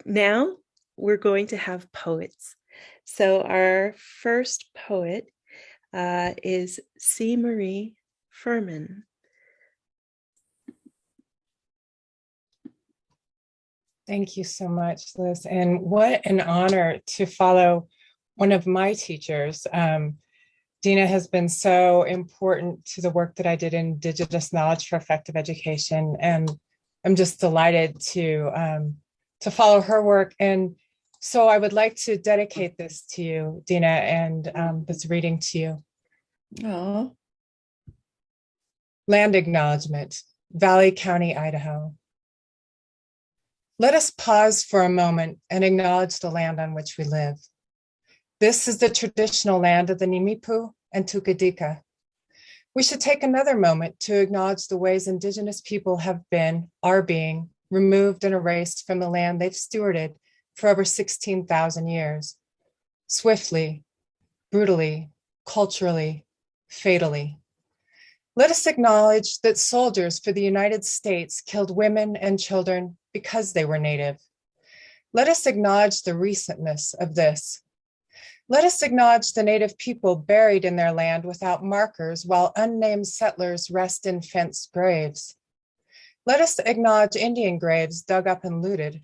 now we're going to have poets. So our first poet is CMarie Fuhrman. Thank you so much, Liz. And what an honor to follow one of my teachers. Dina has been so important to the work that I did in Indigenous Knowledge for Effective Education. And I'm just delighted to follow her work. And so I would like to dedicate this to you, Dina, and this reading to you. Oh. Land Acknowledgement, Valley County, Idaho. Let us pause for a moment and acknowledge the land on which we live. This is the traditional land of the Nimipu and Tukadika. We should take another moment to acknowledge the ways Indigenous people have been, are being, removed and erased from the land they've stewarded for over 16,000 years. Swiftly, brutally, culturally, fatally. Let us acknowledge that soldiers for the United States killed women and children because they were Native. Let us acknowledge the recentness of this. Let us acknowledge the Native people buried in their land without markers while unnamed settlers rest in fenced graves. Let us acknowledge Indian graves dug up and looted.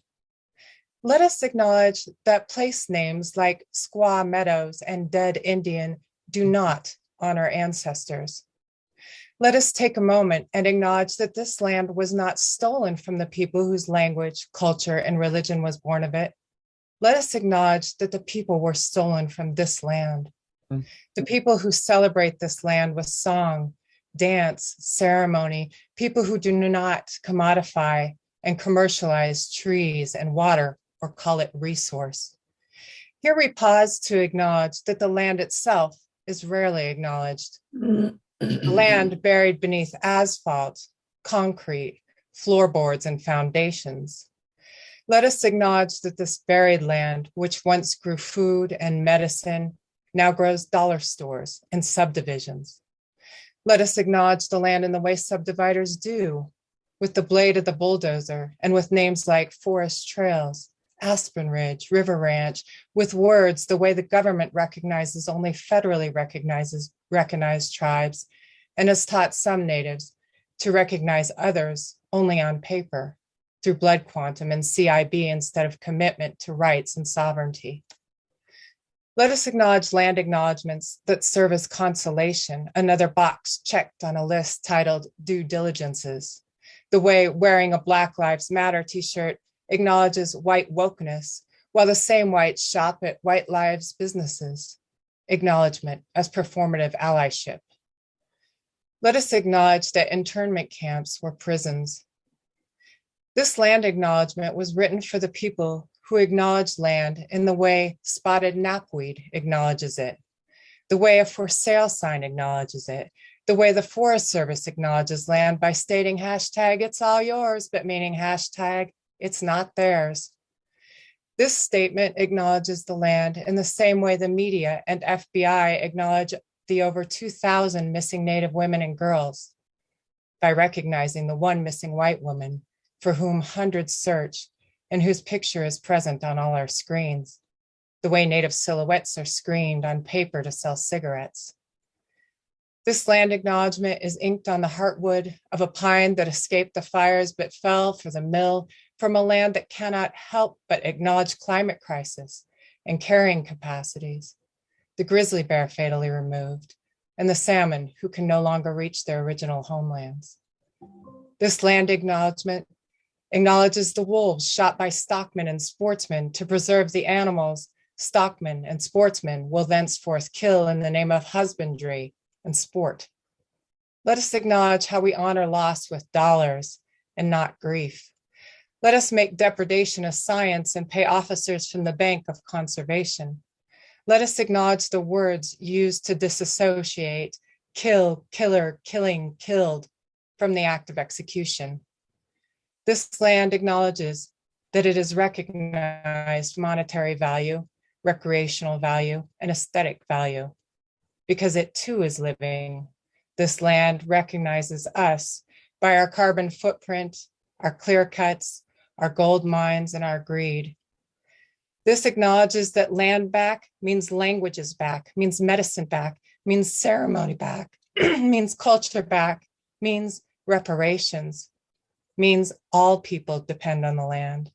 Let us acknowledge that place names like Squaw Meadows and Dead Indian do not honor ancestors. Let us take a moment and acknowledge that this land was not stolen from the people whose language, culture, and religion was born of it. Let us acknowledge that the people were stolen from this land. The people who celebrate this land with song, dance, ceremony, people who do not commodify and commercialize trees and water or call it resource. Here we pause to acknowledge that the land itself is rarely acknowledged. The land buried beneath asphalt, concrete, floorboards, and foundations. Let us acknowledge that this buried land, which once grew food and medicine, now grows dollar stores and subdivisions. Let us acknowledge the land in the way subdividers do, with the blade of the bulldozer and with names like Forest Trails, Aspen Ridge, River Ranch, with words the way the government recognizes only federally recognized tribes and has taught some natives to recognize others only on paper through blood quantum and CIB instead of commitment to rights and sovereignty. Let us acknowledge land acknowledgements that serve as consolation, another box checked on a list titled due diligences, the way wearing a Black Lives Matter t-shirt acknowledges white wokeness, while the same whites shop at white lives businesses. Acknowledgement as performative allyship. Let us acknowledge that internment camps were prisons. This land acknowledgement was written for the people who acknowledge land in the way spotted knapweed acknowledges it, the way a for sale sign acknowledges it, the way the Forest Service acknowledges land by stating hashtag it's all yours, but meaning hashtag it's not theirs. This statement acknowledges the land in the same way the media and FBI acknowledge the over 2,000 missing Native women and girls, by recognizing the one missing white woman for whom hundreds search and whose picture is present on all our screens, the way Native silhouettes are screened on paper to sell cigarettes. This land acknowledgement is inked on the heartwood of a pine that escaped the fires but fell for the mill from a land that cannot help but acknowledge climate crisis and carrying capacities, the grizzly bear fatally removed, and the salmon who can no longer reach their original homelands. This land acknowledgement acknowledges the wolves shot by stockmen and sportsmen to preserve the animals stockmen and sportsmen will thenceforth kill in the name of husbandry and sport. Let us acknowledge how we honor loss with dollars and not grief. Let us make depredation a science and pay officers from the bank of conservation. Let us acknowledge the words used to disassociate kill, killer, killing, killed from the act of execution. This land acknowledges that it has recognized monetary value, recreational value, and aesthetic value. Because it too is living, this land recognizes us by our carbon footprint, our clear cuts, our gold mines, and our greed, This acknowledges that land back means languages back, means medicine back, means ceremony back, means culture back, means reparations, means all people depend on the land.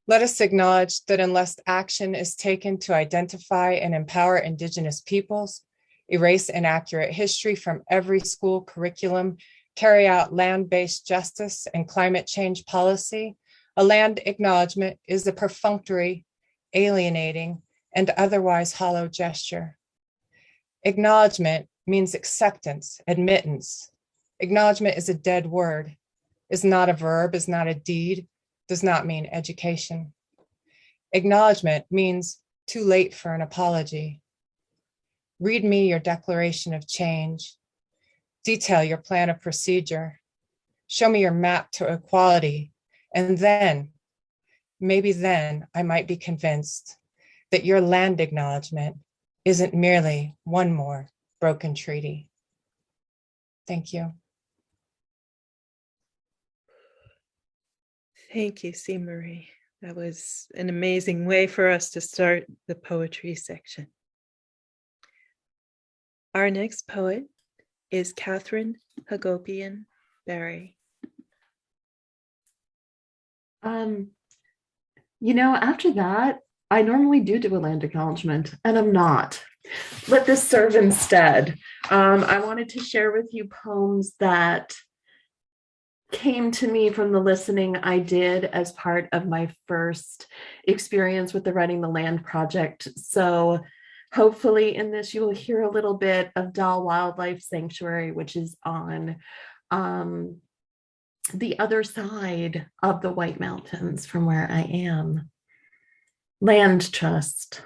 Let us acknowledge that unless action is taken to identify and empower Indigenous peoples, erase inaccurate history from every school curriculum, carry out land-based justice and climate change policy, a land acknowledgement is a perfunctory, alienating, and otherwise hollow gesture. Acknowledgement means acceptance, admittance. Acknowledgement is a dead word, is not a verb, is not a deed, does not mean education. Acknowledgement means too late for an apology. Read me your declaration of change. Detail your plan of procedure. Show me your map to equality. And then, maybe then, I might be convinced that your land acknowledgement isn't merely one more broken treaty. Thank you. Thank you, CMarie. That was an amazing way for us to start the poetry section. Our next poet is Katherine Hagopian Berry. After that, I normally do a land acknowledgement, and I'm not. Let this serve instead. I wanted to share with you poems that came to me from the listening I did as part of my first experience with the Writing the Land project. So hopefully in this you will hear a little bit of Dal Wildlife Sanctuary, which is on the other side of the White Mountains from where I am. Land trust.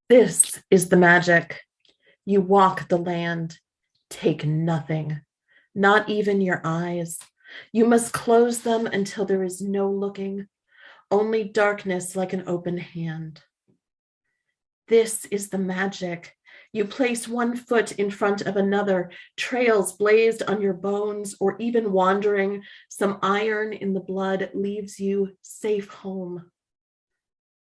This is the magic. You walk the land, take nothing, not even your eyes. You must close them until there is no looking, only darkness like an open hand. This is the magic. You place one foot in front of another, trails blazed on your bones, or even wandering, some iron in the blood leaves you safe home.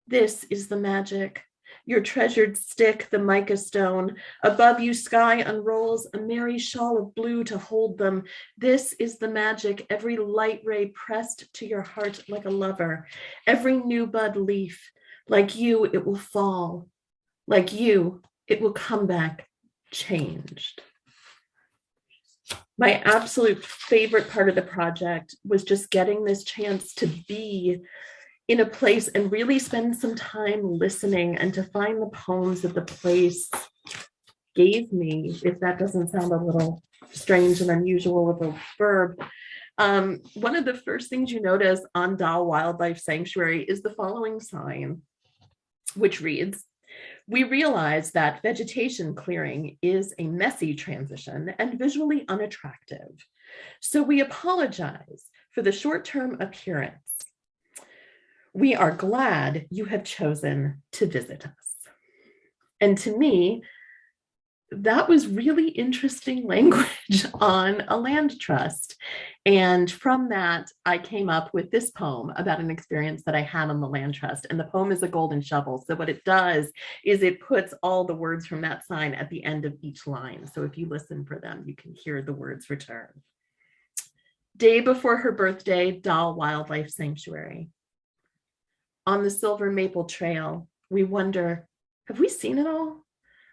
This is the magic. Your treasured stick, the mica stone. Above you, sky unrolls a merry shawl of blue to hold them. This is the magic. Every light ray pressed to your heart like a lover. Every new bud leaf. Like you, it will fall. Like you, it will come back changed. My absolute favorite part of the project was just getting this chance to be in a place and really spend some time listening and to find the poems that the place gave me, if that doesn't sound a little strange and unusual of a verb. One of the first things you notice on Dal Wildlife Sanctuary is the following sign, which reads, "We realize that vegetation clearing is a messy transition and visually unattractive. So we apologize for the short-term appearance. We are glad you have chosen to visit us." And to me, that was really interesting language on a land trust. And from that, I came up with this poem about an experience that I had on the land trust. And the poem is a golden shovel. So what it does is it puts all the words from that sign at the end of each line. So if you listen for them, you can hear the words return. Day before her birthday, Dal Wildlife Sanctuary. On the Silver Maple Trail, we wonder, have we seen it all?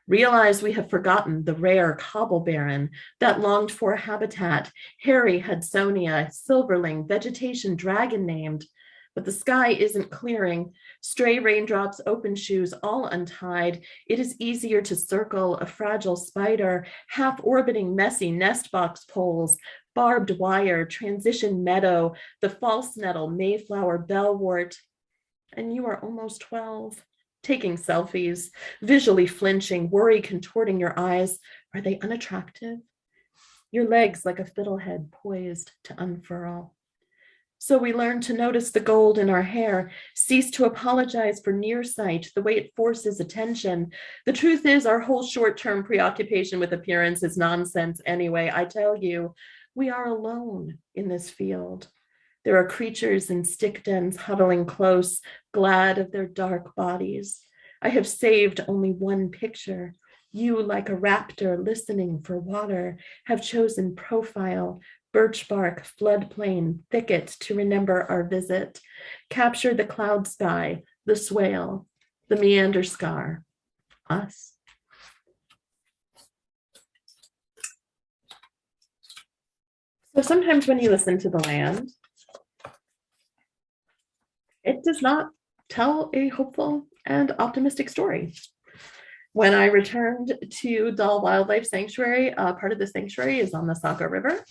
Realize we have forgotten the rare cobble baron, that longed for habitat, hairy Hudsonia, silverling, vegetation dragon named. But the sky isn't clearing. Stray raindrops, open shoes, all untied. It is easier to circle a fragile spider, half orbiting messy nest box poles, barbed wire, transition meadow, the false nettle, mayflower, bellwort. And you are almost 12, taking selfies, visually flinching, worry contorting your eyes. Are they unattractive? Your legs like a fiddlehead poised to unfurl. So we learn to notice the gold in our hair, cease to apologize for nearsight, the way it forces attention. The truth is our whole short-term preoccupation with appearance is nonsense anyway. I tell you, we are alone in this field. There are creatures in stick dens huddling close, glad of their dark bodies. I have saved only one picture. You, like a raptor listening for water, have chosen profile, birch bark, floodplain, thicket to remember our visit. Capture the cloud sky, the swale, the meander scar, us. So sometimes when you listen to the land, it does not tell a hopeful and optimistic story. When I returned to Dall Wildlife Sanctuary, part of the sanctuary is on the Saco River,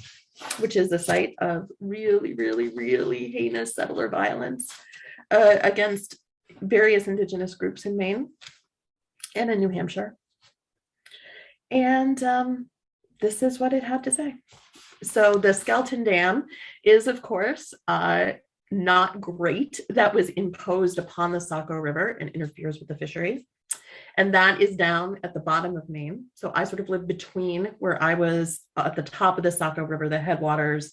which is the site of really, really, really heinous settler violence against various Indigenous groups in Maine and in New Hampshire. And this is what it had to say. So the Skeleton Dam is, of course, not great. That was imposed upon the Saco River and interferes with the fishery. And that is down at the bottom of Maine. So I sort of lived between where I was at the top of the Saco River, the headwaters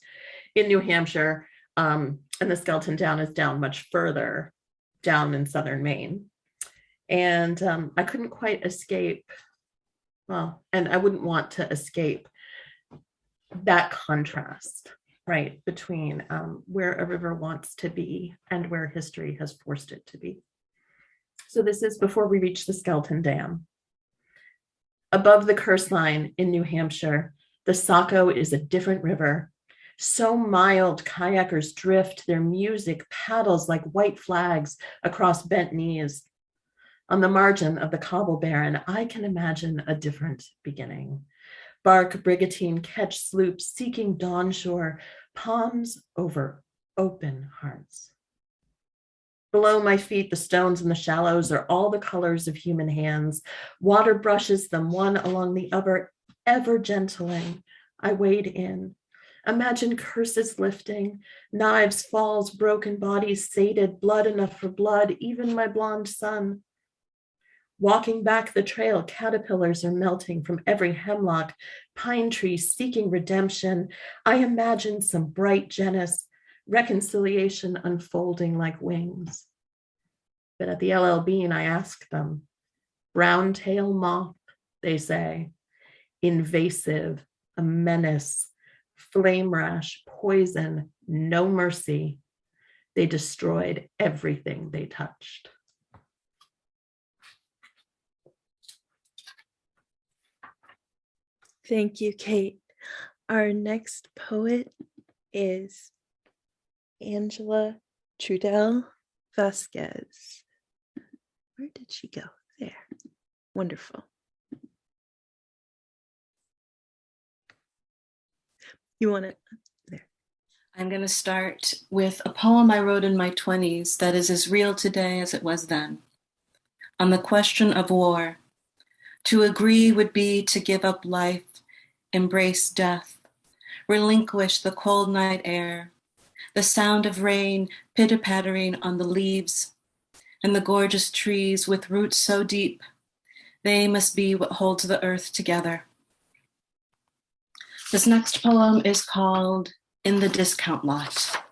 in New Hampshire, and the Skeleton Dam is down much further down in southern Maine. And I couldn't quite escape, well, and I wouldn't want to escape that contrast, right, between where a river wants to be and where history has forced it to be. So this is before we reach the Skeleton Dam. Above the curse line in New Hampshire, the Saco is a different river. So mild, kayakers drift their music paddles like white flags across bent knees. On the margin of the Cobble Barren, I can imagine a different beginning. Bark brigantine catch sloops seeking dawn shore, palms over open hearts. Below my feet, the stones in the shallows are all the colors of human hands. Water brushes them one along the other, ever gentling. I wade in. Imagine curses lifting, knives, falls, broken bodies sated, blood enough for blood, even my blonde son. Walking back the trail, caterpillars are melting from every hemlock, pine tree seeking redemption. I imagine some bright genus, reconciliation unfolding like wings. But at the LL Bean, I ask them, brown tail moth, they say, invasive, a menace, flame rash, poison, no mercy. They destroyed everything they touched. Thank you, Kate. Our next poet is Angela Trudell Vasquez. Where did she go? There. Wonderful. You want it? There. I'm going to start with a poem I wrote in my 20s that is as real today as it was then. On the question of war, to agree would be to give up life, embrace death, relinquish the cold night air, the sound of rain pitter-pattering on the leaves, and the gorgeous trees with roots so deep, they must be what holds the earth together. This next poem is called In the Discount Lot.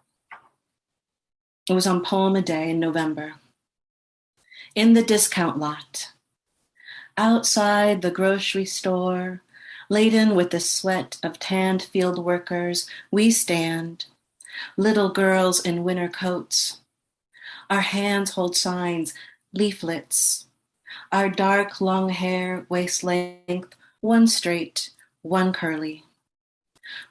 It was on Poem a Day in November. In the discount lot, outside the grocery store, laden with the sweat of tanned field workers, we stand, little girls in winter coats. Our hands hold signs, leaflets. Our dark, long hair, waist length, one straight, one curly.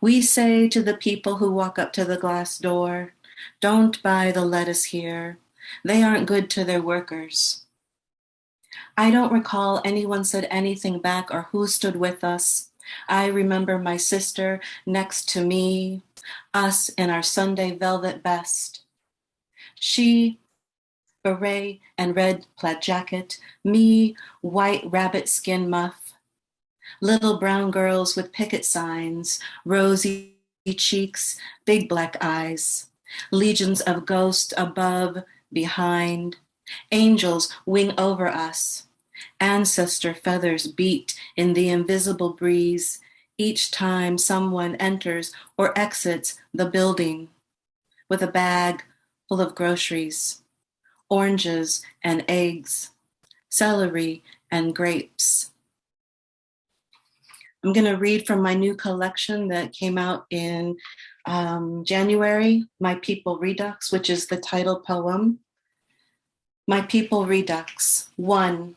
We say to the people who walk up to the glass door, don't buy the lettuce here. They aren't good to their workers. I don't recall anyone said anything back or who stood with us. I remember my sister next to me, us in our Sunday velvet best. She, beret and red plaid jacket, me, white rabbit skin muff. Little brown girls with picket signs, rosy cheeks, big black eyes. Legions of ghosts above, behind. Angels wing over us. Ancestor feathers beat in the invisible breeze each time someone enters or exits the building with a bag full of groceries, oranges and eggs, celery and grapes. I'm going to read from my new collection that came out in January, My People Redux, which is the title poem. My People Redux. 1.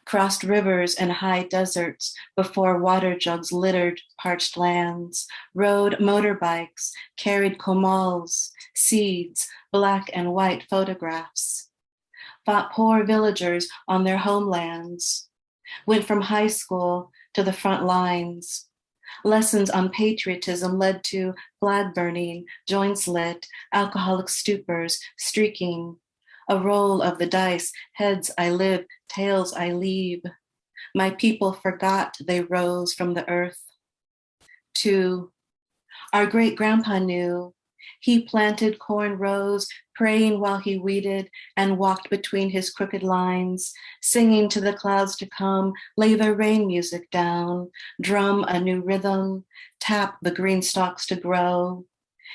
Crossed rivers and high deserts before water jugs littered parched lands, rode motorbikes, carried komals, seeds, black and white photographs, fought poor villagers on their homelands, went from high school to the front lines. Lessons on patriotism led to flag burning, joints lit, alcoholic stupors, streaking, a roll of the dice, heads I live, tails I leave. My people forgot they rose from the earth. 2. Our great grandpa knew. He planted corn rows, praying while he weeded and walked between his crooked lines, singing to the clouds to come, lay the rain music down, drum a new rhythm, tap the green stalks to grow.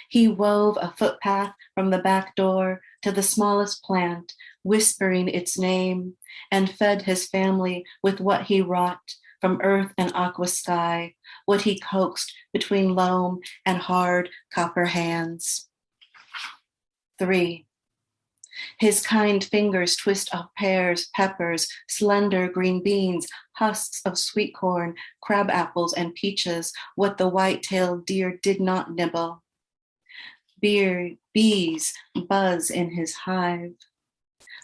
He wove a footpath from the back door to the smallest plant, whispering its name, and fed his family with what he wrought from earth and aqua sky, what he coaxed between loam and hard copper hands. 3. His kind fingers twist off pears, peppers, slender green beans, husks of sweet corn, crab apples, and peaches, what the white-tailed deer did not nibble. Bees buzz in his hive,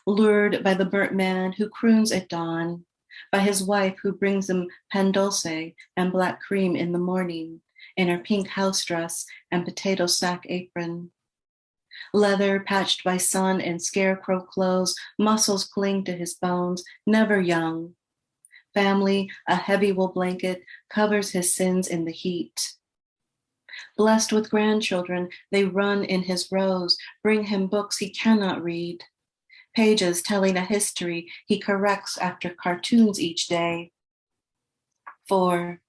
lured by the burnt man who croons at dawn, by his wife who brings him pan dulce and black cream in the morning, in her pink house dress and potato sack apron. Leather patched by sun and scarecrow clothes, muscles cling to his bones, never young. Family, a heavy wool blanket, covers his sins in the heat. Blessed with grandchildren, they run in his rows, bring him books he cannot read, pages telling a history he corrects after cartoons each day. 4.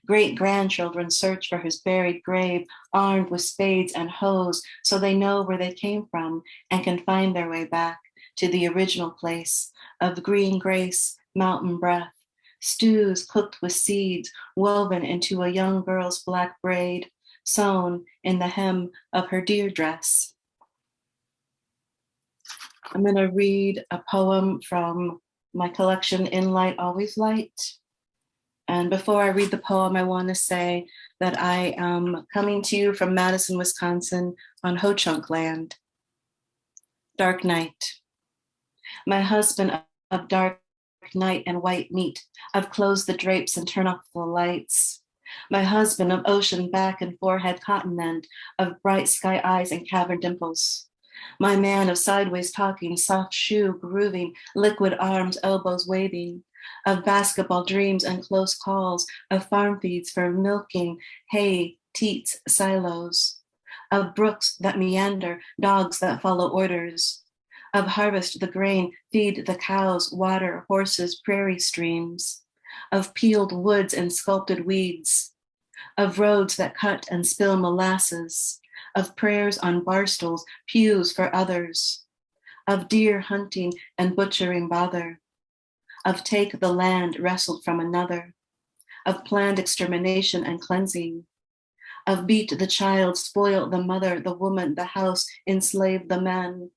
Great-grandchildren search for his buried grave, armed with spades and hoes, so they know where they came from and can find their way back to the original place of green grace, mountain breath, stews cooked with seeds woven into a young girl's black braid, sewn in the hem of her deer dress. I'm going to read a poem from my collection, In Light, Always Light. And before I read the poem, I want to say that I am coming to you from Madison, Wisconsin on Ho-Chunk land. Dark night. My husband of dark night and white meat, I've closed the drapes and turned off the lights. My husband of ocean back and forehead continent, of bright sky eyes and cavern dimples. My man of sideways talking, soft shoe grooving, liquid arms, elbows waving, of basketball dreams and close calls, of farm feeds for milking, hay, teats, silos, of brooks that meander, dogs that follow orders, of harvest the grain, feed the cows, water, horses, prairie streams, of peeled woods and sculpted weeds, of roads that cut and spill molasses, of prayers on bar stools, pews for others, of deer hunting and butchering bother, of take the land wrestled from another, of planned extermination and cleansing, of beat the child, spoil the mother, the woman, the house, enslave the men,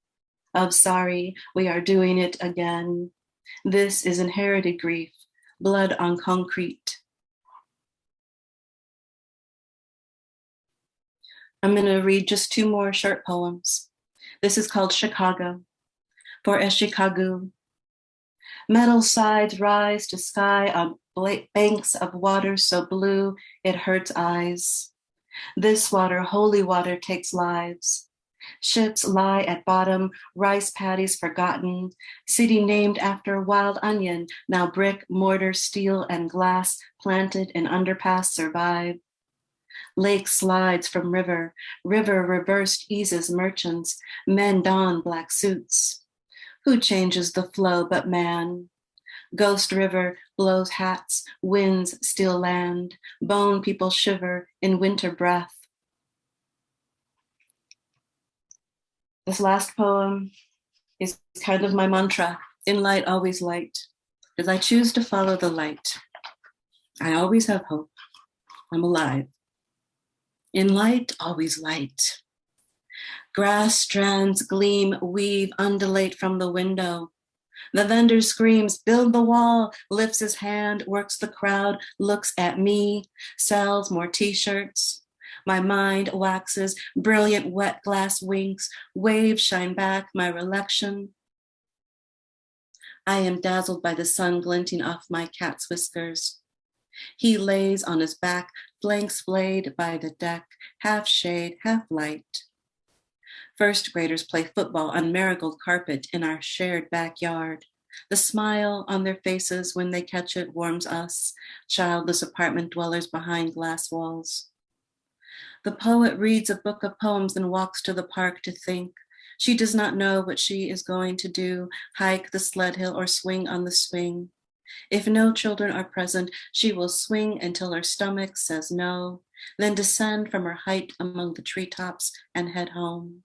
of sorry, we are doing it again. This is inherited grief, blood on concrete. I'm going to read just 2 more short poems. This is called Chicago. For a Chicago. Metal sides rise to sky on banks of water so blue it hurts eyes. This water, holy water, takes lives. Ships lie at bottom, rice paddies forgotten, city named after wild onion, now brick, mortar, steel, and glass planted in underpass survive. Lake slides from river, river reversed eases merchants, men don black suits. Who changes the flow but man? Ghost river blows hats, winds steal land, bone people shiver in winter breath. This last poem is kind of my mantra. In light, always light. As I choose to follow the light, I always have hope. I'm alive. In light, always light. Grass strands gleam, weave, undulate from the window. The vendor screams, build the wall, lifts his hand, works the crowd, looks at me, sells more t-shirts. My mind waxes, brilliant wet glass winks, waves shine back my reflection. I am dazzled by the sun glinting off my cat's whiskers. He lays on his back, flank splayed by the deck, half shade, half light. First graders play football on marigold carpet in our shared backyard. The smile on their faces when they catch it warms us, childless apartment dwellers behind glass walls. The poet reads a book of poems and walks to the park to think. She does not know what she is going to do, hike the sled hill or swing on the swing. If no children are present, she will swing until her stomach says no, then descend from her height among the treetops and head home.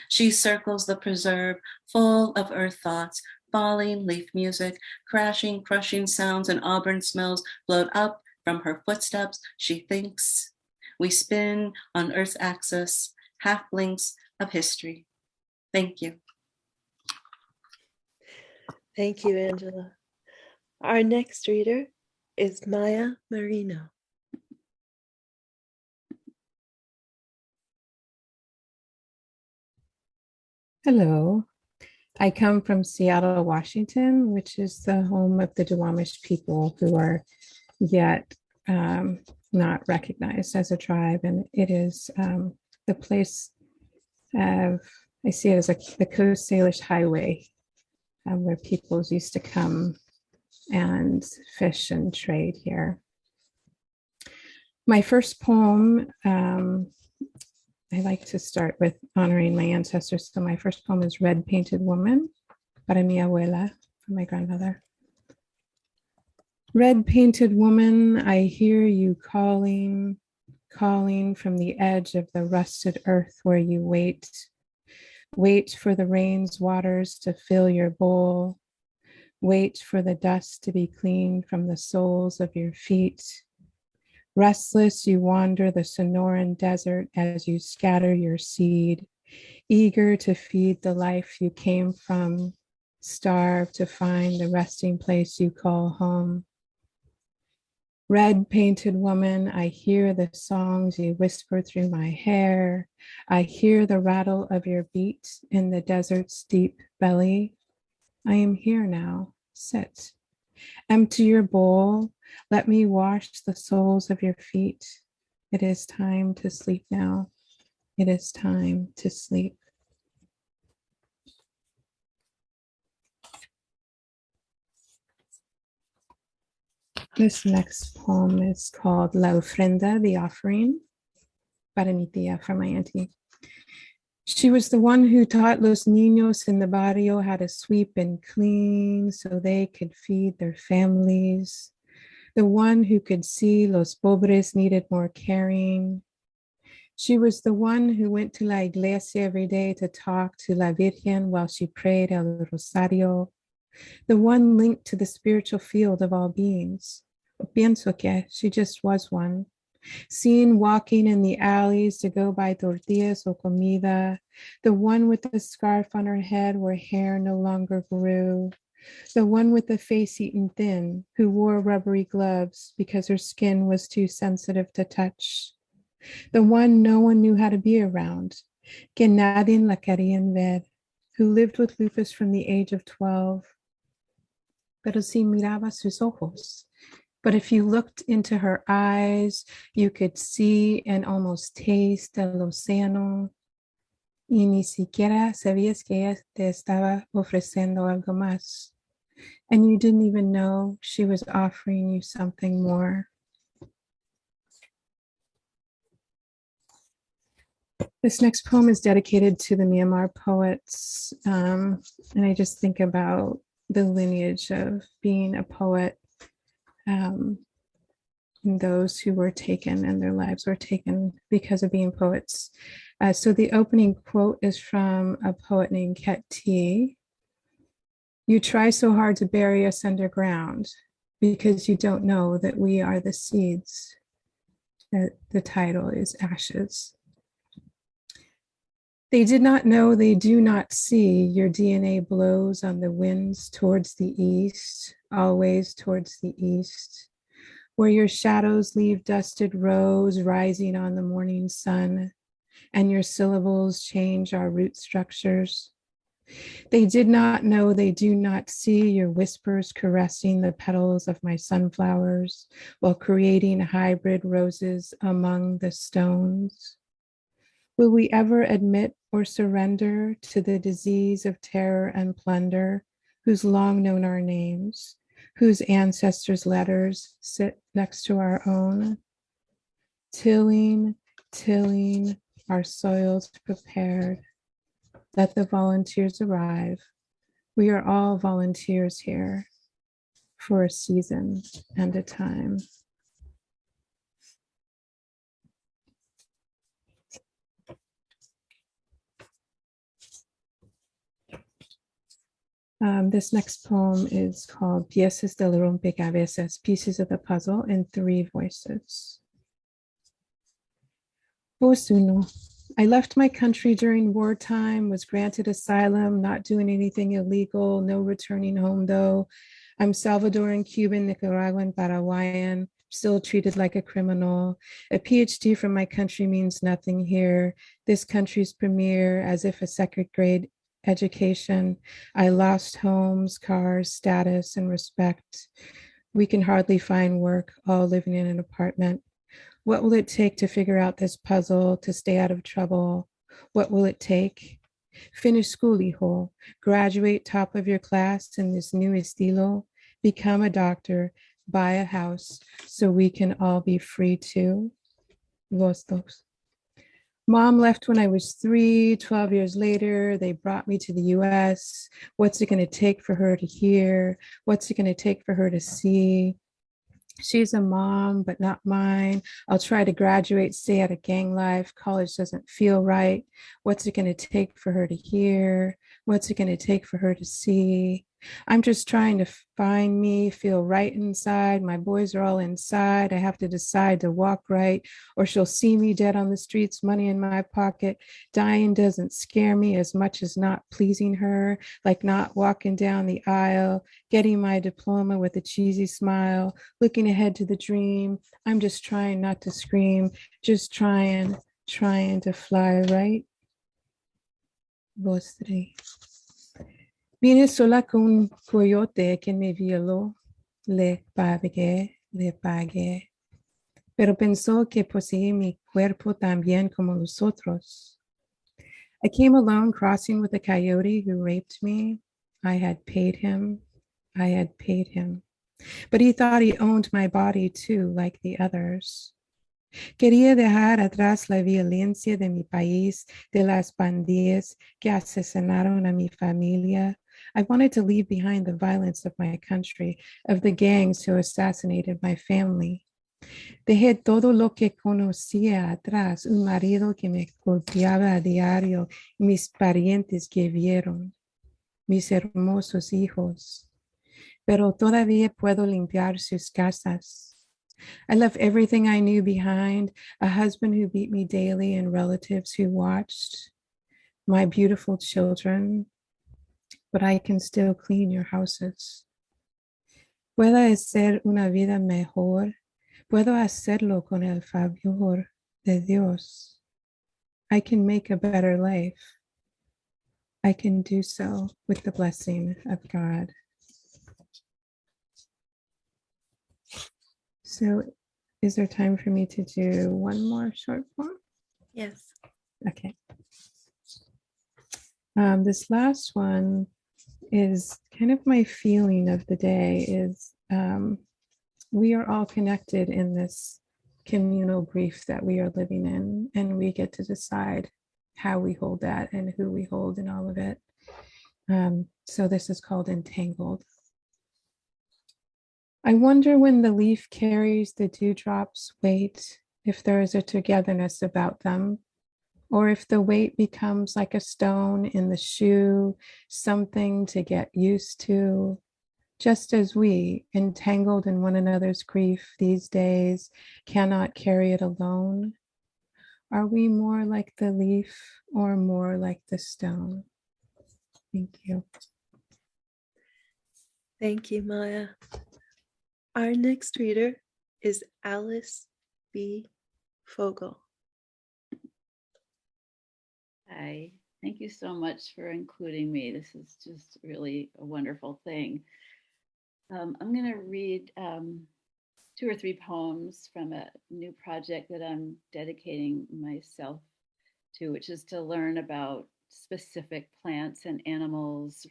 She circles the preserve, full of earth thoughts, falling leaf music, crashing, crushing sounds, and auburn smells float up from her footsteps. She thinks. We spin on Earth's axis, half blinks of history. Thank you. Thank you, Angela. Our next reader is Maiah Merino. Hello. I come from Seattle, Washington, which is the home of the Duwamish people who are yet not recognized as a tribe. And it is the place of, I see it as the Coast Salish Highway, where peoples used to come and fish and trade here. My first poem, I like to start with honoring my ancestors. So my first poem is Red Painted Woman, para mi abuela, for my grandmother. Red painted woman, I hear you calling, calling from the edge of the rusted earth where you wait. Wait for the rain's waters to fill your bowl. Wait for the dust to be cleaned from the soles of your feet. Restless, you wander the Sonoran desert as you scatter your seed, eager to feed the life you came from, starved to find the resting place you call home. Red painted woman, I hear the songs you whisper through my hair. I hear the rattle of your beat in the desert's deep belly. I am here now, sit. Empty your bowl. Let me wash the soles of your feet. It is time to sleep now. It is time to sleep. This next poem is called La Ofrenda, the Offering, para mi tía, for my auntie. She was the one who taught los niños in the barrio how to sweep and clean so they could feed their families. The one who could see los pobres needed more caring. She was the one who went to la iglesia every day to talk to la Virgen while she prayed el rosario. The one linked to the spiritual field of all beings. Pienso que she just was one. Seen walking in the alleys to go buy tortillas or comida, the one with the scarf on her head where hair no longer grew, the one with the face eaten thin who wore rubbery gloves because her skin was too sensitive to touch, the one no one knew how to be around, que nadie la querían ver, who lived with lupus from the age of 12, pero si miraba sus ojos. But if you looked into her eyes, you could see and almost taste el océano. Y ni siquiera sabías que ella te estaba ofreciendo algo más. And you didn't even know she was offering you something more. This next poem is dedicated to the Myanmar poets. And I just think about the lineage of being a poet. in those who were taken and their lives were taken because of being poets. So the opening quote is from a poet named Ket T. You try so hard to bury us underground because you don't know that we are the seeds. The title is Ashes. They did not know, they do not see. Your DNA blows on the winds towards the east, always towards the east, where your shadows leave dusted rows rising on the morning sun, and your syllables change our root structures. They did not know, they do not see your whispers caressing the petals of my sunflowers while creating hybrid roses among the stones. Will we ever admit or surrender to the disease of terror and plunder, who's long known our names, whose ancestors' letters sit next to our own? Tilling, tilling, our soils prepared. Let the volunteers arrive. We are all volunteers here for a season and a time. This next poem is called Piezas del Rompecabezas, Pieces of the Puzzle, in 3 voices. Voz uno. I left my country during wartime, was granted asylum, not doing anything illegal, no returning home though. I'm Salvadoran, Cuban, Nicaraguan, Paraguayan, still treated like a criminal. A PhD from my country means nothing here. This country's premier, as if a 2nd grade education. I lost homes, cars, status, and respect. We can hardly find work, all living in an apartment. What will it take to figure out this puzzle, to stay out of trouble? What will it take? Finish school, hijo. Graduate top of your class in this new estilo. Become a doctor. Buy a house so we can all be free too. Los dos. Mom left when I was 3, 12 years later, they brought me to the US. What's it gonna take for her to hear? What's it gonna take for her to see? She's a mom, but not mine. I'll try to graduate, stay out of gang life. College doesn't feel right. What's it gonna take for her to hear? What's it gonna take for her to see? I'm just trying to find me, feel right inside. My boys are all inside. I have to decide to walk right, or she'll see me dead on the streets, money in my pocket. Dying doesn't scare me as much as not pleasing her, like not walking down the aisle, getting my diploma with a cheesy smile, looking ahead to the dream. I'm just trying not to scream, just trying to fly right. Voz 3. Vine sola con un coyote que me violó, le pagué, pero pensó que poseía mi cuerpo tan bien como los otros. I came alone crossing with a coyote who raped me. I had paid him, but he thought he owned my body too, like the others. Quería dejar atrás la violencia de mi país, de las pandillas que asesinaron a mi familia. I wanted to leave behind the violence of my country, of the gangs who assassinated my family. Dejé todo lo que conocía atrás, un marido que me golpeaba a diario, mis parientes que vieron, mis hermosos hijos. Pero todavía puedo limpiar sus casas. I left everything I knew behind, a husband who beat me daily and relatives who watched, my beautiful children, but I can still clean your houses. Puedo hacer una vida mejor. Puedo hacerlo con el favor de Dios. I can make a better life. I can do so with the blessing of God. So is there time for me to do one more short poem? Yes. Okay. This last one is kind of my feeling of the day is we are all connected in this communal grief that we are living in, and we get to decide how we hold that and who we hold in all of it. So this is called Entangled. I wonder when the leaf carries the dewdrop's weight, if there is a togetherness about them, or if the weight becomes like a stone in the shoe, something to get used to, just as we, entangled in one another's grief these days, cannot carry it alone. Are we more like the leaf or more like the stone? Thank you. Thank you, Maiah. Our next reader is Alice B. Fogel. Hi, thank you so much for including me. This is just really a wonderful thing. I'm going to read 2 or 3 poems from a new project that I'm dedicating myself to, which is to learn about specific plants and animals,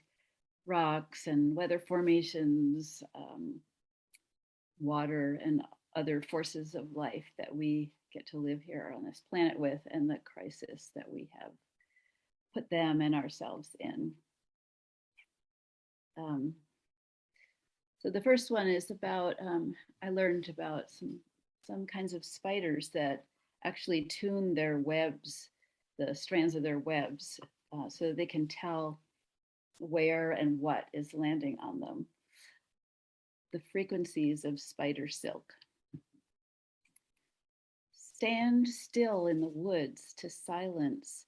rocks and weather formations, water and other forces of life that we get to live here on this planet with, and the crisis that we have put them and ourselves in. So the first one is about, I learned about some kinds of spiders that actually tune their webs, the strands of their webs, so they can tell where and what is landing on them. The frequencies of spider silk. Stand still in the woods to silence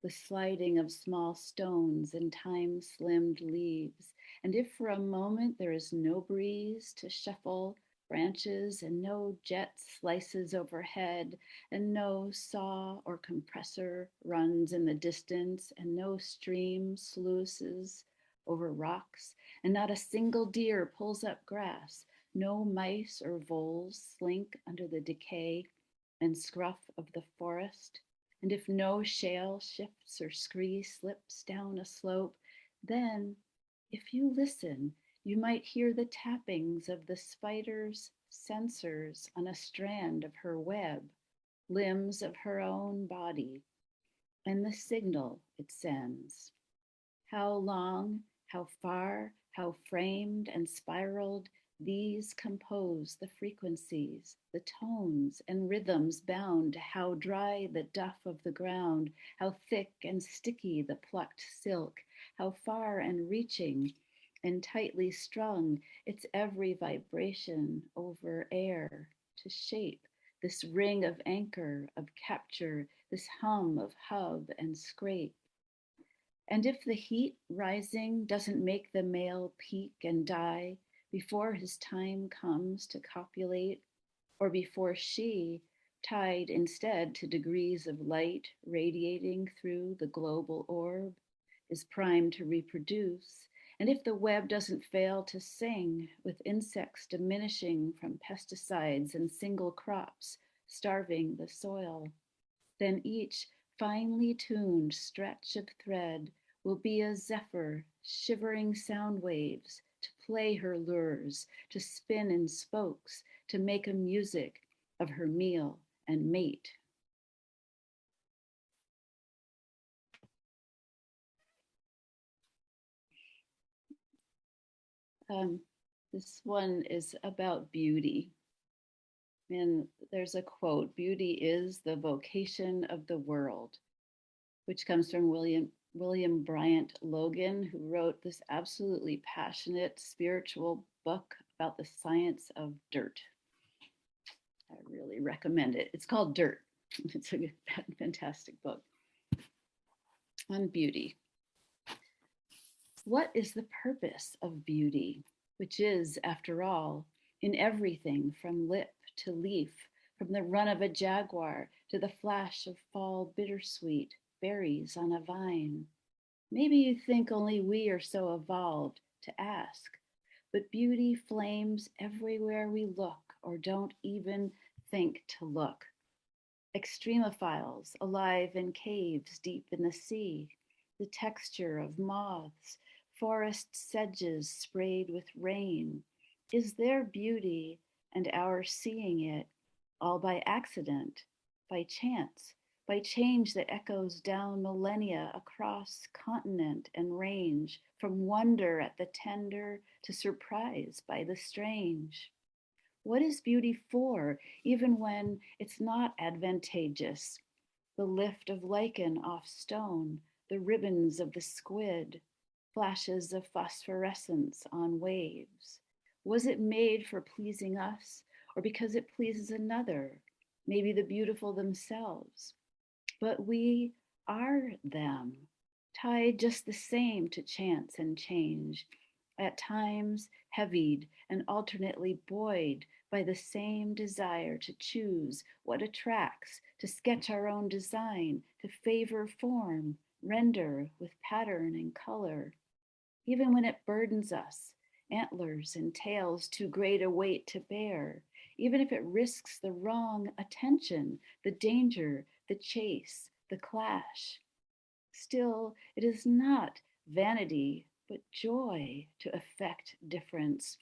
the sliding of small stones and time-slimmed leaves. And if for a moment there is no breeze to shuffle branches and no jet slices overhead and no saw or compressor runs in the distance and no stream sluices over rocks and not a single deer pulls up grass, no mice or voles slink under the decay and scruff of the forest, and if no shale shifts or scree slips down a slope, then, if you listen, you might hear the tappings of the spider's sensors on a strand of her web, limbs of her own body, and the signal it sends. How long, how far, how framed and spiraled, these compose the frequencies, the tones and rhythms bound to how dry the duff of the ground, how thick and sticky the plucked silk, how far and reaching and tightly strung its every vibration over air to shape this ring of anchor, of capture, this hum of hub and scrape. And if the heat rising doesn't make the male peak and die before his time comes to copulate, or before she, tied instead to degrees of light radiating through the global orb, is primed to reproduce, and if the web doesn't fail to sing with insects diminishing from pesticides and single crops starving the soil, then each finely tuned stretch of thread will be a zephyr shivering sound waves to play her lures, to spin in spokes, to make a music of her meal and mate. This one is about beauty. And there's a quote, "Beauty is the vocation of the world," which comes from William Bryant Logan, who wrote this absolutely passionate spiritual book about the science of dirt. I really recommend it. It's called Dirt. It's a fantastic book on beauty. What is the purpose of beauty, which is, after all, in everything from lip to leaf, from the run of a jaguar to the flash of fall bittersweet berries on a vine? Maybe you think only we are so evolved to ask, but beauty flames everywhere we look or don't even think to look. Extremophiles alive in caves deep in the sea, the texture of moths, forest sedges sprayed with rain. Is there beauty and our seeing it all by accident, by chance, by change that echoes down millennia across continent and range, from wonder at the tender to surprise by the strange. What is beauty for, even when it's not advantageous? The lift of lichen off stone, the ribbons of the squid, flashes of phosphorescence on waves. Was it made for pleasing us, or because it pleases another, maybe the beautiful themselves? But we are them, tied just the same to chance and change, at times heavied and alternately buoyed by the same desire to choose what attracts, to sketch our own design, to favor form, render with pattern and color. Even when it burdens us, antlers and tails too great a weight to bear, even if it risks the wrong attention, the danger, the chase, the clash. Still, it is not vanity, but joy to effect difference,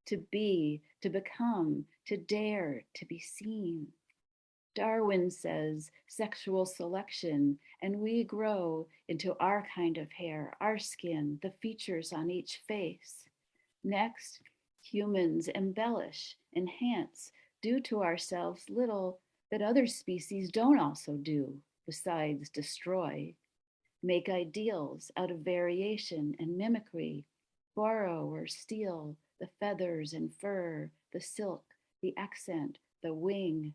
to be, to become, to dare to be seen. Darwin says sexual selection, and we grow into our kind of hair, our skin, the features on each face. Next, humans embellish, enhance, do to ourselves little that other species don't also do, besides destroy. Make ideals out of variation and mimicry, borrow or steal the feathers and fur, the silk, the accent, the wing.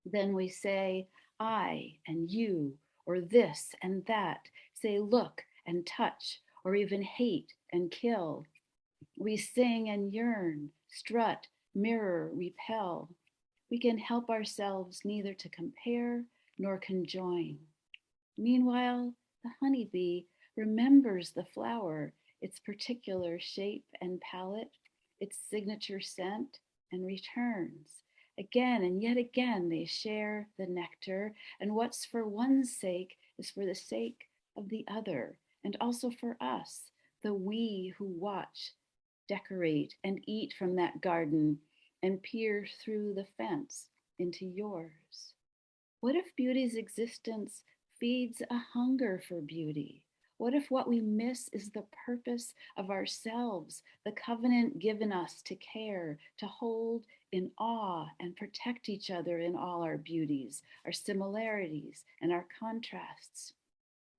Then we say, I and you, or this and that, say look and touch, or even hate and kill. We sing and yearn, strut, mirror, repel. We can help ourselves neither to compare nor conjoin. Meanwhile, the honeybee remembers the flower, its particular shape and palette, its signature scent, and returns. Again and yet again they share the nectar, and what's for one's sake is for the sake of the other, and also for us, the we who watch, decorate, and eat from that garden, and peer through the fence into yours. What if beauty's existence feeds a hunger for beauty? What if what we miss is the purpose of ourselves, the covenant given us to care, to hold in awe and protect each other in all our beauties, our similarities, and our contrasts?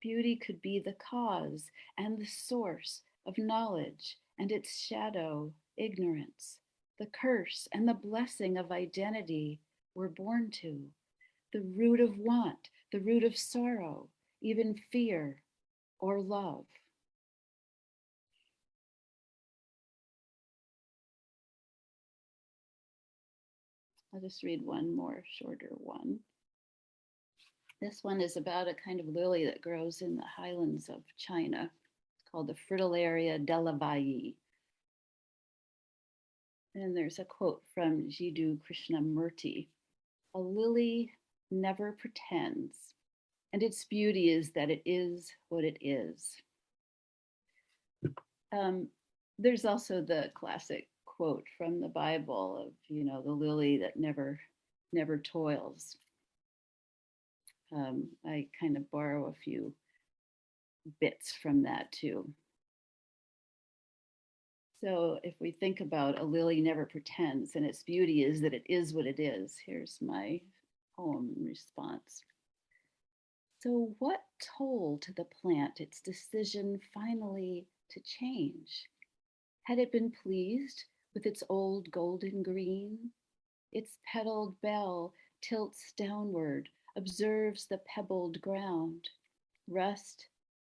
Beauty could be the cause and the source of knowledge, and its shadow, ignorance, the curse and the blessing of identity we're born to, the root of want, the root of sorrow, even fear or love. I'll just read one more shorter one. This one is about a kind of lily that grows in the highlands of China. It's called the Fritillaria delavayi. And there's a quote from Jiddu Krishnamurti. A lily never pretends, and its beauty is that it is what it is. There's also the classic quote from the Bible of, the lily that never toils. I kind of borrow a few bits from that too. So if we think about a lily never pretends, and its beauty is that it is what it is, here's my poem response. So what told to the plant its decision finally to change? Had it been pleased with its old golden green? Its petaled bell tilts downward, observes the pebbled ground. Rust,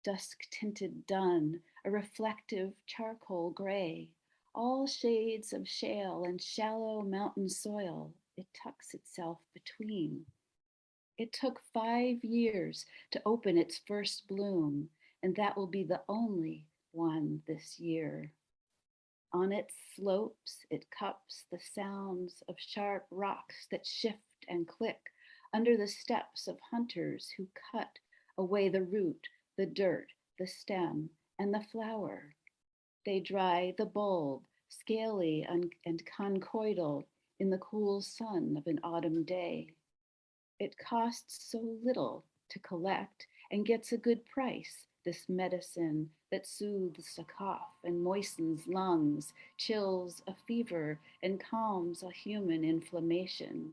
dusk-tinted dun, a reflective charcoal gray, all shades of shale and shallow mountain soil it tucks itself between. It took 5 years to open its first bloom, and that will be the only one this year. On its slopes, it cups the sounds of sharp rocks that shift and click under the steps of hunters who cut away the root, the dirt, the stem, and the flower. They dry the bulb, scaly and conchoidal, in the cool sun of an autumn day. It costs so little to collect and gets a good price, this medicine that soothes a cough and moistens lungs, chills a fever, and calms a human inflammation.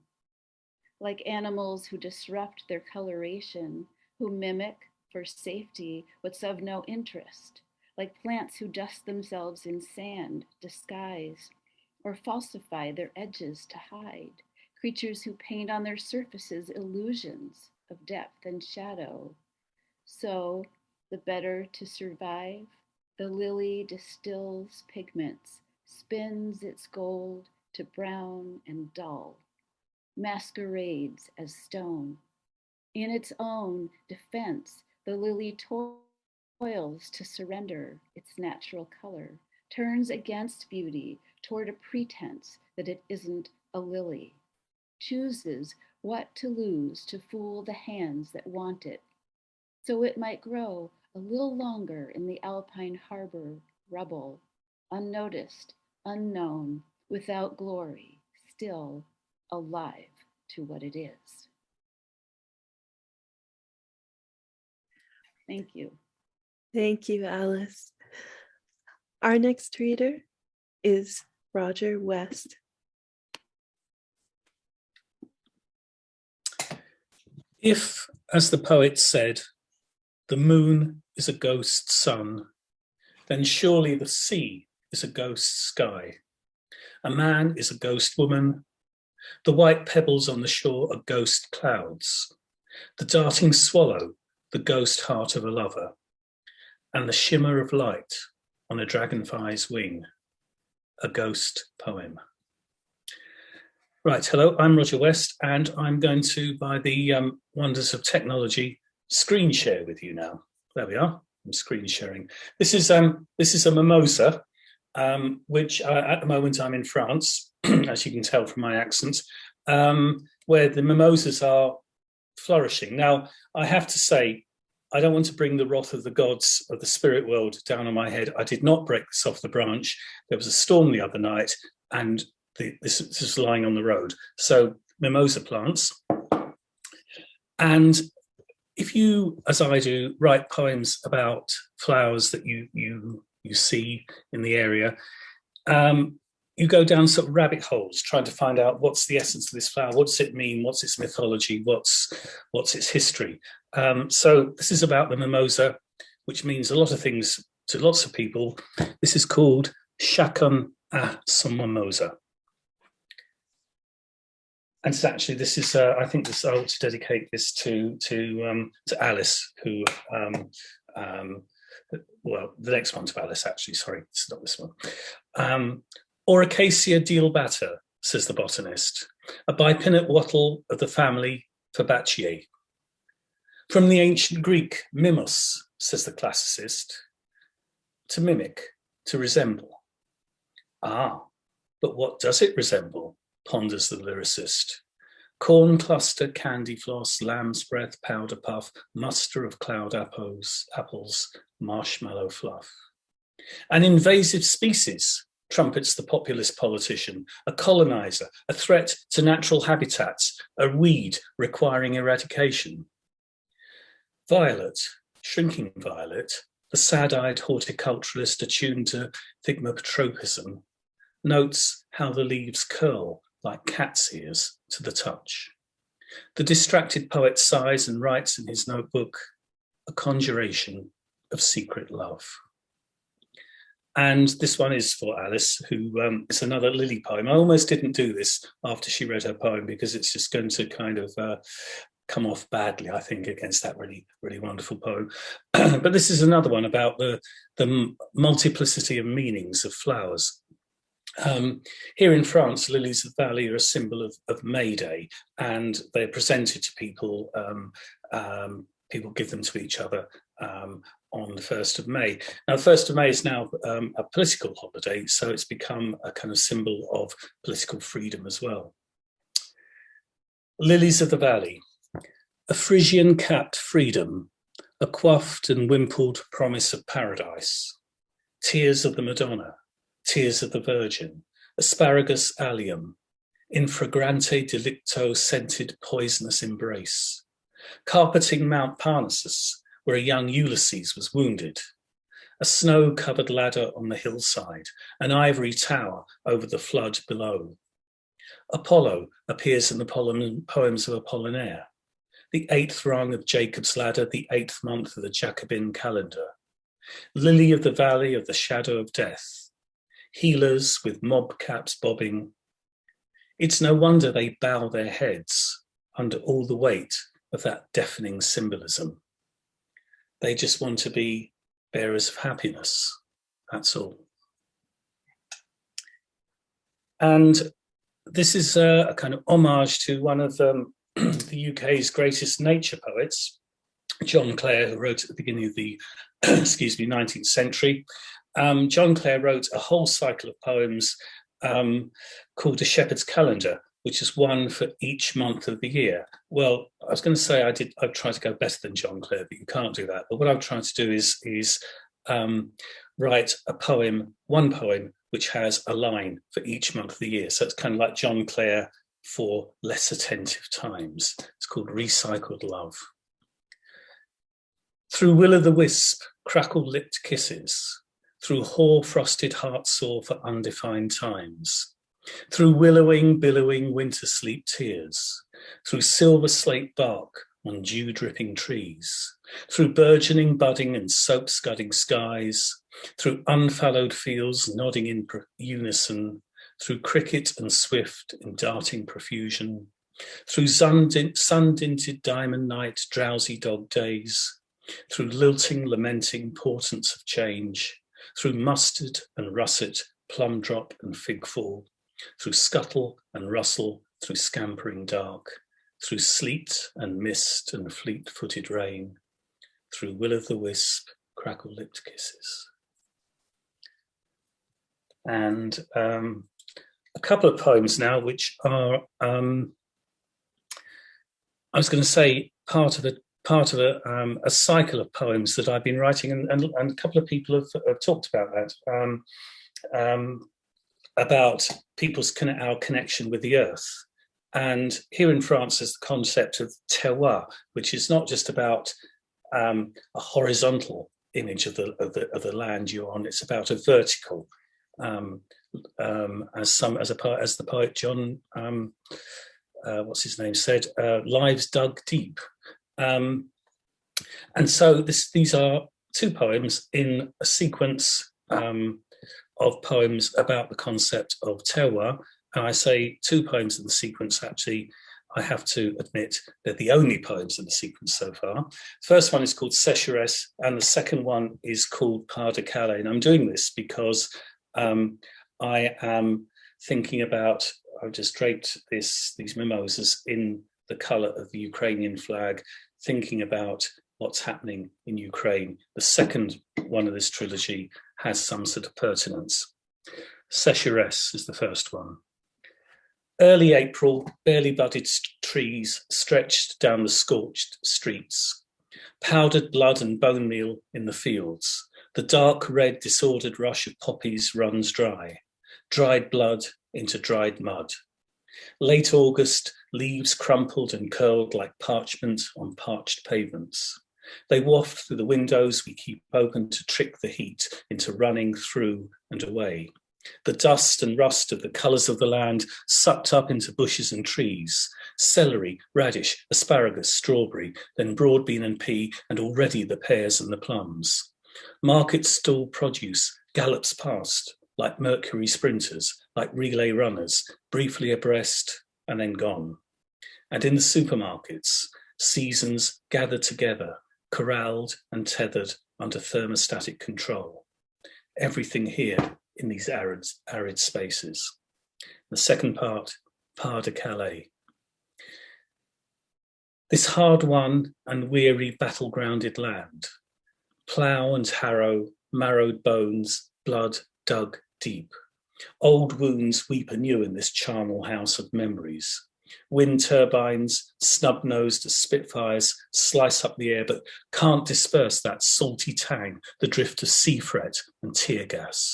Like animals who disrupt their coloration, who mimic for safety what's of no interest, like plants who dust themselves in sand, disguise, or falsify their edges to hide, creatures who paint on their surfaces illusions of depth and shadow. So, the better to survive, the lily distills pigments, spins its gold to brown and dull, masquerades as stone. In its own defense, the lily toils to surrender its natural color, turns against beauty toward a pretense that it isn't a lily, chooses what to lose to fool the hands that want it, so it might grow a little longer in the alpine harbor rubble, unnoticed, unknown, without glory, still alive to what it is. Thank you. Thank you, Alice. Our next reader is Roger West. If, as the poet said, the moon is a ghost sun, then surely the sea is a ghost sky. A man is a ghost woman. The white pebbles on the shore are ghost clouds. The darting swallow, the ghost heart of a lover. And the shimmer of light on a dragonfly's wing, a ghost poem. Right, hello, I'm Roger West, and I'm going to, by the wonders of technology, screen share with you now. There we are, I'm screen sharing. This is a mimosa, which at the moment I'm in France, as you can tell from my accent, where the mimosas are flourishing. Now, I have to say, I don't want to bring the wrath of the gods of the spirit world down on my head. I did not break this off the branch. There was a storm the other night, and this is lying on the road. So mimosa plants. And if you, as I do, write poems about flowers that you see in the area, you go down sort of rabbit holes trying to find out what's the essence of this flower, what does it mean, what's its mythology, what's its history. So this is about the mimosa, which means a lot of things to lots of people. This is called Chacun a son mimosa. And it's actually, this is, I think I ought to dedicate this to Alice, who, well, the next one to Alice, actually, sorry, it's not this one. Or Acacia dealbata, says the botanist, a bipinnate wattle of the family Fabaceae. From the ancient Greek, mimos, says the classicist, to mimic, to resemble. Ah, but what does it resemble, ponders the lyricist. Corn cluster, candy floss, lamb's breath, powder puff, muster of cloud apples, marshmallow fluff. An invasive species, trumpets the populist politician, a colonizer, a threat to natural habitats, a weed requiring eradication. Violet, shrinking violet, the sad-eyed horticulturalist attuned to thigmotropism, notes how the leaves curl like cat's ears to the touch. The distracted poet sighs and writes in his notebook, a conjuration of secret love. And this one is for Alice, who is another Lily poem. I almost didn't do this after she read her poem because it's just going to kind of come off badly, I think, against that really, really wonderful poem. But this is another one about the multiplicity of meanings of flowers. Here in France, lilies of the valley are a symbol of May Day, and they're presented to people. People give them to each other on the 1st of May. Now, the 1st of May is now a political holiday, so it's become a kind of symbol of political freedom as well. Lilies of the valley, a Phrygian-capped freedom, a coiffed and wimpled promise of paradise, tears of the Madonna, tears of the Virgin, asparagus allium, in fragrante delicto scented poisonous embrace, carpeting Mount Parnassus, where a young Ulysses was wounded, a snow-covered ladder on the hillside, an ivory tower over the flood below. Apollo appears in the poems of Apollinaire, the 8th rung of Jacob's ladder, the 8th month of the Jacobin calendar, lily of the valley of the shadow of death, healers with mob caps bobbing. It's no wonder they bow their heads under all the weight of that deafening symbolism. They just want to be bearers of happiness, that's all. And this is a kind of homage to one of the UK's greatest nature poets, John Clare, who wrote at the beginning of the 19th century. John Clare wrote a whole cycle of poems called A Shepherd's Calendar, which is one for each month of the year. Well, I was going to say I've tried to go better than John Clare, but you can't do that. But what I've tried to do is write a poem, one poem, which has a line for each month of the year. So it's kind of like John Clare for less attentive times. It's called Recycled Love. Through will-o'-the-wisp, crackle-lipped kisses, through hoar-frosted heart-sore for undefined times, through willowing, billowing winter sleep tears, through silver slate bark on dew-dripping trees, through burgeoning, budding and soap-scudding skies, through unfallowed fields nodding in unison, through cricket and swift in darting profusion, through sun-dinted diamond night, drowsy dog days, through lilting, lamenting portents of change, through mustard and russet, plum drop and fig fall, through scuttle and rustle, through scampering dark, through sleet and mist and fleet-footed rain, through will-o'-the-wisp, crackle-lipped kisses. And a couple of poems now, which are, I was going to say, part of a cycle of poems that I've been writing, and a couple of people have talked about that, about our connection with the earth. And here in France is the concept of terroir, which is not just about a horizontal image of the land you're on; it's about a vertical. As the poet John, what's his name, said, lives dug deep. And so these are two poems in a sequence of poems about the concept of terroir. And I say two poems in the sequence, actually, I have to admit they're the only poems in the sequence so far. The first one is called Sécheresse, and the second one is called Pas de Calais. And I'm doing this because I am thinking about, I've just draped these mimosas in the colour of the Ukrainian flag, thinking about what's happening in Ukraine. The second one of this trilogy has some sort of pertinence. Sécheresse is the first one. Early April, barely budded trees stretched down the scorched streets. Powdered blood and bone meal in the fields. The dark red disordered rush of poppies runs dry. Dried blood into dried mud. Late August, leaves crumpled and curled like parchment on parched pavements. They waft through the windows we keep open to trick the heat into running through and away. The dust and rust of the colours of the land sucked up into bushes and trees, celery, radish, asparagus, strawberry, then broad bean and pea, and already the pears and the plums. Market stall produce gallops past, like Mercury sprinters, like relay runners, briefly abreast and then gone. And in the supermarkets, seasons gather together, corralled and tethered under thermostatic control. Everything here in these arid spaces. The second part, Pas de Calais. This hard-won and weary battle-grounded land, plough and harrow, marrowed bones, blood dug deep. Old wounds weep anew in this charnel house of memories. Wind turbines, snub-nosed as spitfires, slice up the air, but can't disperse that salty tang, the drift of sea fret and tear gas.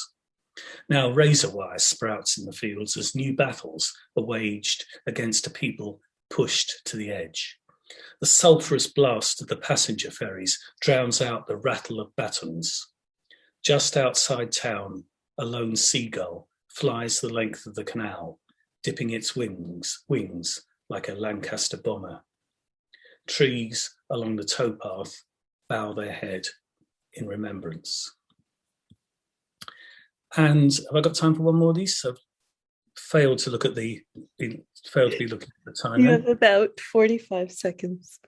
Now razor wire sprouts in the fields as new battles are waged against a people pushed to the edge. The sulphurous blast of the passenger ferries drowns out the rattle of batons. Just outside town, a lone seagull flies the length of the canal, dipping its wings like a Lancaster bomber. Trees along the towpath bow their head in remembrance. And have I got time for one more of these? I've failed to be looking at the time. You have about 45 seconds.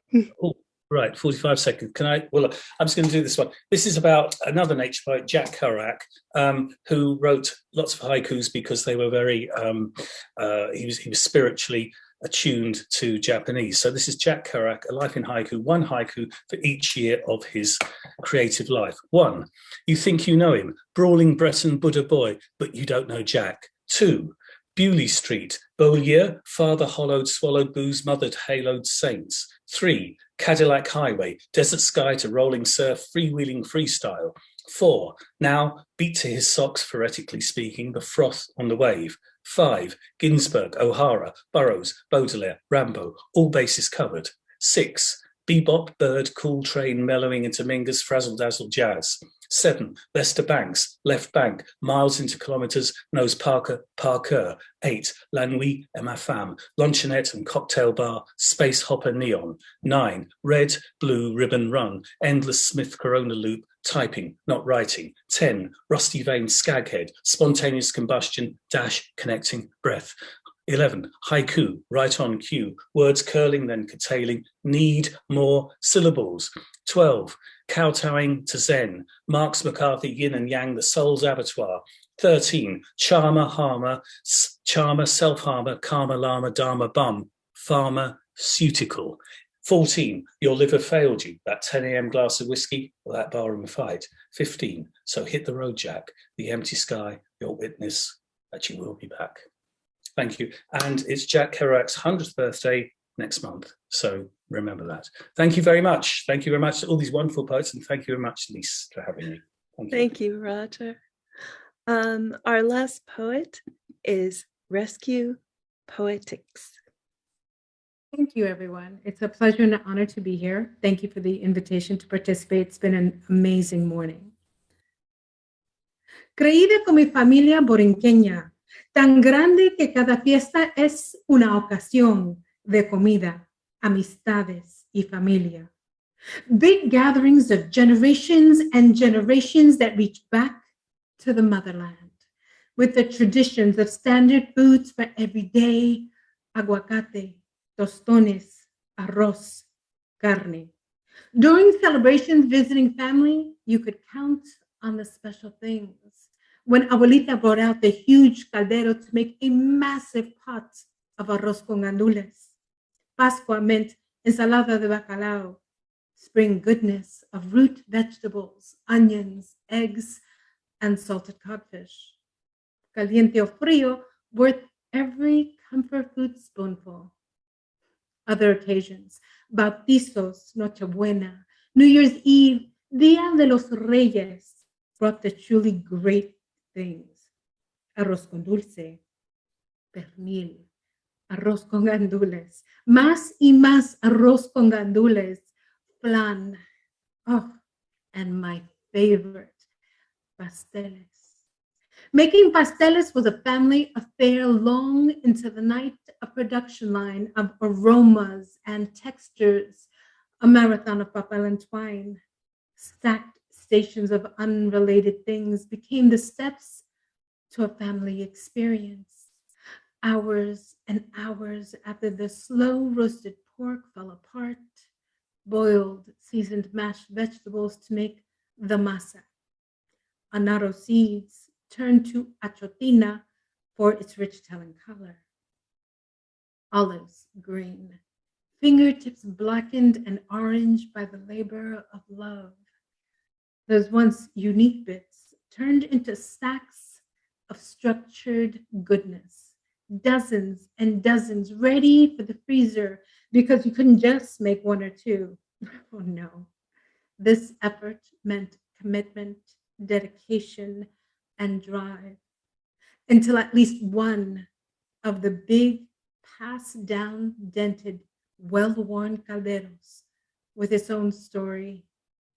Oh, right, 45 seconds. Can I? Well, I'm just going to do this one. This is about another nature poet, Jack Kerouac, who wrote lots of haikus because they were very. He was spiritually attuned to Japanese. So this is Jack Kerouac, A Life in Haiku, one haiku for each year of his creative life. 1, you think you know him, brawling Breton Buddha boy, but you don't know Jack. 2, Bewley Street, Beaulieu, father hollowed, swallowed booze, mothered, haloed saints. 3, Cadillac Highway, desert sky to rolling surf, freewheeling freestyle. 4, now beat to his socks, phonetically speaking, the froth on the wave. 5, Ginsberg, O'Hara, Burroughs, Baudelaire, Rambo, all bases covered. 6, bebop, bird, cool train, mellowing into Mingus, frazzle-dazzle jazz. 7, Lester Banks, left bank, miles into kilometres, knows Parker. 8, La Nuit et ma femme, luncheonette and cocktail bar, space hopper neon. 9, red, blue, ribbon run, endless Smith Corona loop, typing, not writing. 10, rusty vein skaghead, spontaneous combustion, dash, connecting, breath. 11, haiku, right on cue, words curling then curtailing, need more syllables. 12, kowtowing to Zen, Marx McCarthy, yin and yang, the soul's abattoir. 13, charmer, self-harmer, karma, lama, dharma, bum, pharmaceutical. 14, your liver failed you, that 10 a.m. glass of whiskey or that barroom fight. 15, so hit the road, Jack, the empty sky, your witness that you will be back. Thank you. And it's Jack Kerouac's 100th birthday next month. So remember that. Thank you very much. Thank you very much to all these wonderful poets. And thank you very much, Lise, for having me. Thank you, Roger. Our last poet is Rescue Poetix. Thank you, everyone. It's a pleasure and an honor to be here. Thank you for the invitation to participate. It's been an amazing morning. Creída con mi familia borinqueña, tan grande que cada fiesta es una ocasión de comida, amistades y familia. Big gatherings of generations and generations that reach back to the motherland, with the traditions of standard foods for every day, aguacate, tostones, arroz, carne. During celebrations visiting family, you could count on the special things. When abuelita brought out the huge caldero to make a massive pot of arroz con gandules. Pascua meant ensalada de bacalao. Spring goodness of root vegetables, onions, eggs, and salted codfish. Caliente o frío, worth every comfort food spoonful. Other occasions, bautizos, Nochebuena, New Year's Eve, Día de los Reyes, brought the truly great things. Arroz con dulce, pernil, arroz con gandules, más y más arroz con gandules, flan, oh, and my favorite, pasteles. Making pasteles was a family affair long into the night, a production line of aromas and textures, a marathon of papel and twine. Stacked stations of unrelated things became the steps to a family experience. Hours and hours after the slow roasted pork fell apart, boiled, seasoned mashed vegetables to make the masa. Anaro seeds turned to achotina for its rich telling color. Olives green, fingertips blackened and orange by the labor of love. Those once unique bits turned into stacks of structured goodness, dozens and dozens ready for the freezer because you couldn't just make one or two. Oh no. This effort meant commitment, dedication, and drive until at least one of the big passed down dented well-worn calderos with its own story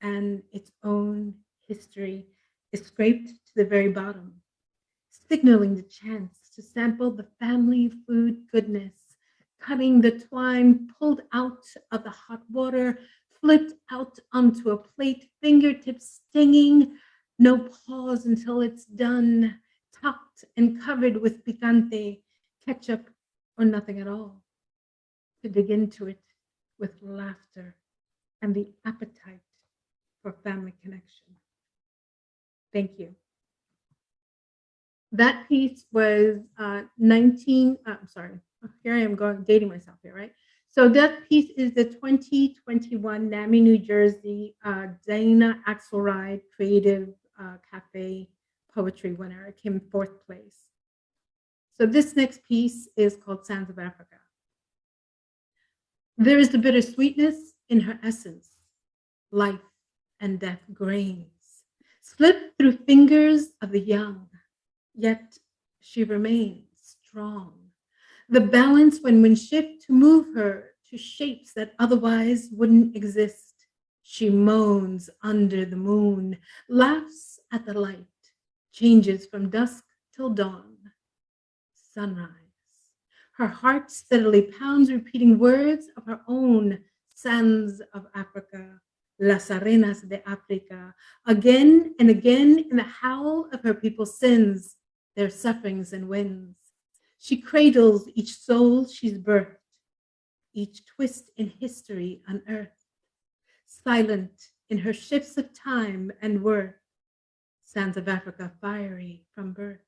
and its own history is scraped to the very bottom, signaling the chance to sample the family food goodness, cutting the twine pulled out of the hot water, flipped out onto a plate, fingertips stinging, no pause until it's done, topped and covered with picante, ketchup, or nothing at all, to dig into it with laughter and the appetite for family connection. Thank you. That piece was here I am dating myself here, right? So that piece is the 2021 NAMI, New Jersey, Dana Axelrod Creative Cafe Poetry winner. It came fourth place. So this next piece is called Sands of Africa. There is the bittersweetness in her essence, life and death grains, slipped through fingers of the young, yet she remains strong. The balance when shift to move her to shapes that otherwise wouldn't exist. She moans under the moon, laughs at the light, changes from dusk till dawn, sunrise. Her heart steadily pounds, repeating words of her own, sands of Africa, las arenas de Africa, again and again in the howl of her people's sins, their sufferings and wins. She cradles each soul she's birthed, each twist in history unearthed, silent in her shifts of time and worth, sands of Africa fiery from birth.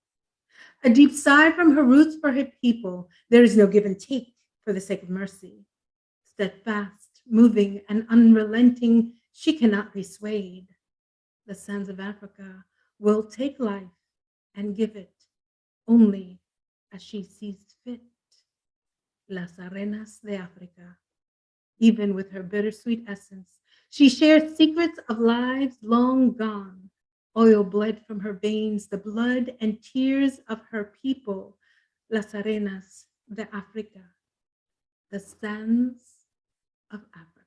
A deep sigh from her roots for her people. There is no give and take for the sake of mercy. Steadfast, moving, and unrelenting, she cannot be swayed. The sands of Africa will take life and give it only as she sees fit. Las arenas de Africa. Even with her bittersweet essence, she shares secrets of lives long gone. Oil bled from her veins, the blood and tears of her people, las arenas de Africa, the sands of Africa.